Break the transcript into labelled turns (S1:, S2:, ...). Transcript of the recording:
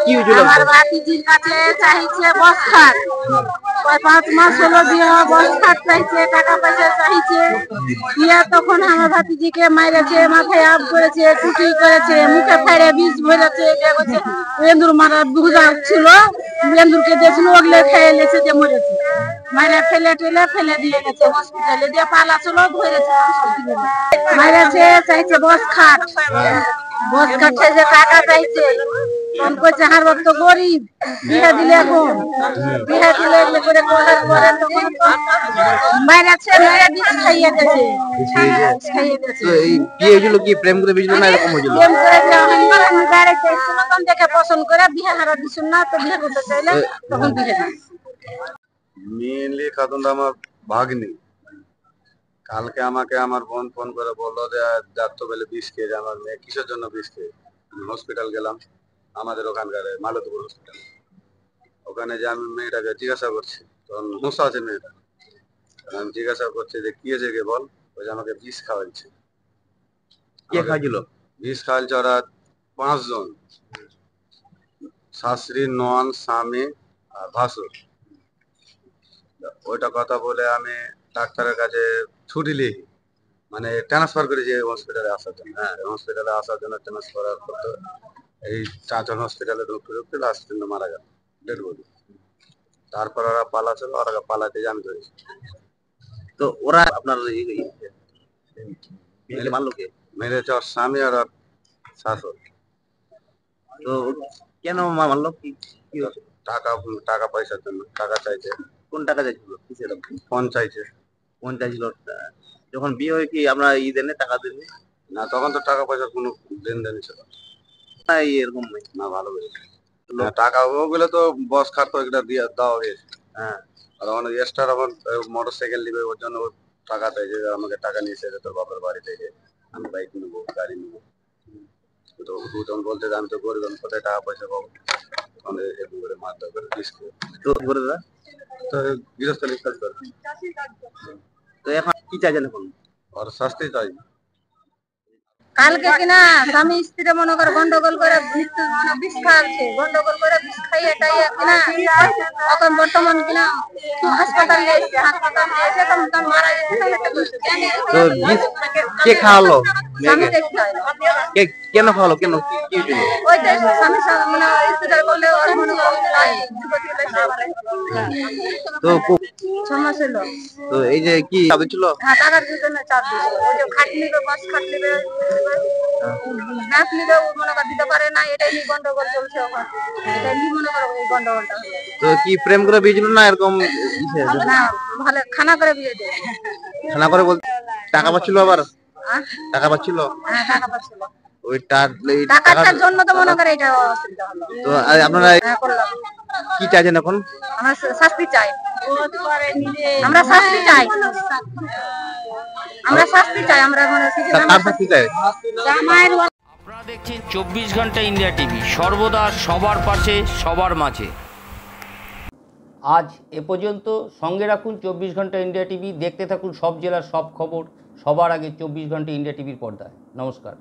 S1: কি হয়েছিল?
S2: আমার ভাতিজির কাছে চাইছে বস খাট, 5 মাস হলো বিয়ে, বস খাট চাইছে, টাকা পয়সা চাইছে। বিয়ে তখন আমার ভাতিজিকে মাইরেছে, মাথায় আপ করেছে, টুটি করেছে, মুখে ফেড়ে বিষ ভরেছে, এন্দুর মারা বুঝা ছিল, এন্দুরকে দিয়েছিল, ওগুলো খেয়ে লেছে যে মরেছে। মাইরে ফেলে টেলে ফেলে দিয়ে গেছে হসপিটালে, দিয়ে পালা ছিল, ধরেছে মাইরেছে। চাইছে বস খাট, বস খাট চাইছে, টাকা চাইছে। ফোন করছে হার তো গরিব, বিয়ে দিলে এখন বিয়ে দিলে এগুলো করে করার পরে তখন মাইরেছে, মেরে বিষ খাইয়ে গেছে, খাইয়ে গেছে।
S1: তো এই বিয়ে হয়েছিল কি প্রেম করে বিয়ে না এরকম হয়েছিল?
S2: প্রেম করে আমি গাড়িতে নতুন দেখে পছন্দ করে বিয়ে হারা দিছুন না, তো বিয়ে করতে চাইলে তখন বিয়ে দিই।
S3: মেনলি খাতুনটা আমার ভাগ্নি। কালকে আমাকে আমার বোন ফোন করে বললো যে যাত্র বেলে বিষ খেয়েছে আমার মেয়ে। কিসের জন্য বিষ খেয়ে? হসপিটাল গেলাম, আমাদের ওখানকার মালতীপুর হসপিটাল। ওখানে যে আমি মেয়েটাকে জিজ্ঞাসা করছি, তখন মুসা আছে মেয়েটা, আমি জিজ্ঞাসা করছি যে কি হয়েছে কে বল, ওই যে আমাকে বিষ খাওয়াচ্ছে।
S1: কে খাইছিল?
S3: বিষ খাওয়াচ্ছে ওরা 5 জন, শাশুড়ি, নন, স্বামী আর ভাসুর। ওইটা কথা বলে আমি ডাক্তারের কাছে ছুটি লিখি, মানে ট্রান্সফার করেছি হসপিটালে আসার জন্য। হ্যাঁ, হসপিটালে আসার জন্য ট্রান্সফার করতে এই 4 জন হসপিটালে ঢুকতে লাস্ট দিন মারা গেল, ডেড বডি। তারপর ওরা পালাচ্ছিল, ওরা পালাতে আমি ধরেছি।
S1: তো ওরা আপনার মারলো কে?
S3: মেরেছে ওর স্বামী আর ওর শাশুড়।
S1: তো কেন মারলো? কি হয়েছে?
S3: টাকা টাকা পয়সার জন্য, টাকা চাইছে।
S1: কোন টাকা চাইছিল? কিসের?
S3: ফোন চাইছে।
S1: কোন চাইছিল? যখন বিয়ে হয় কি আপনার দেননি, টাকা দেননি?
S3: না, তখন তো টাকা পয়সার কোনো লেনদেন ছিল
S1: না, এরকম
S3: না। ভালো করেছে। টাকা ওগুলো তো বস খাট তো এটা দিয়ে দেওয়া হয়েছে। হ্যাঁ, আর আমার এক্সট্রা আমার মোটর সাইকেল নিবে, ওর জন্য ও টাকা চাইছে, আমাকে টাকা নিয়ে এসেছে তোর বাপের বাড়ি থেকে, আমি বাইক নেবো, গাড়ি নেবো। তো দুজন বলতে যে আমি তো গরিব, আমি কোথায় টাকা পয়সা পাবো? তখন এরকম করে মারধর করে বিষ খেয়ে।
S1: তো করে দাদা,
S3: তো গৃহস্থলী কাজ করে।
S1: তো এখন কি চাইছেন এখন?
S3: আর শাস্তি চাই।
S2: কালকে কিনা স্বামী স্ত্রী মনে করে গন্ডগোল করে বিষ খাওয়াচ্ছে, গন্ডগোল করে বিষ খাইয়ে টাইয়ে কিনা এখন বর্তমান কিনা হাসপাতাল নিয়েছে, হাসপাতাল নিয়েছে তখন মারা গেছে।
S1: তো বিষ কে খাওয়ালো?
S2: স্বামী খাওয়ালো।
S1: কেন খাওয়ালো? কেন কি হয়েছিল?
S2: ওই যে স্বামী মানে স্ত্রী করলে ওর মনে করে যুবতী
S1: তো
S2: 6 মাস হলো।
S1: তো এই যে কি চাবি ছিল?
S2: হ্যাঁ, টাকার জন্য চাপ দিচ্ছে। ওই যে খাট নিবে, বাস খাট নিবে, নাচ নিবে, মনে কর দিতে পারে না, এটাই নিয়ে গন্ডগোল চলছে ওখানে। এটাই নিয়ে মনে করো এই গন্ডগোলটা।
S1: তো কি প্রেম করে বিয়ে ছিল না এরকম?
S2: না, ভালো খানা করে বিয়ে দেয়।
S1: খানা করে বলতে টাকা পাচ্ছিল আবার?
S2: হ্যাঁ,
S1: টাকা পাচ্ছিল?
S2: হ্যাঁ, টাকা পাচ্ছিল।
S1: ওই
S2: টাকাটার জন্য তো মনে করে এটা অসুবিধা হলো।
S1: তো আপনারা
S2: হ্যাঁ, করলাম।
S1: কি চাইছেন এখন?
S2: আমরা শাস্তি চাই, আমরা শাস্তি চাই, আমরা শাস্তি চাই, আমরা মানে
S1: কার শাস্তি চাই?
S4: আপনারা দেখছেন 24 ঘন্টা ইন্ডিয়া টিভি, সর্বদা সবার পাশে সবার মাঝে। আজ এ পর্যন্ত। সঙ্গে রাখুন 24 ঘন্টা ইন্ডিয়া টিভি, দেখতে থাকুন সব জেলার সব খবর সবার আগে 24 ঘন্টা ইন্ডিয়া টিভির পর্দায়। নমস্কার।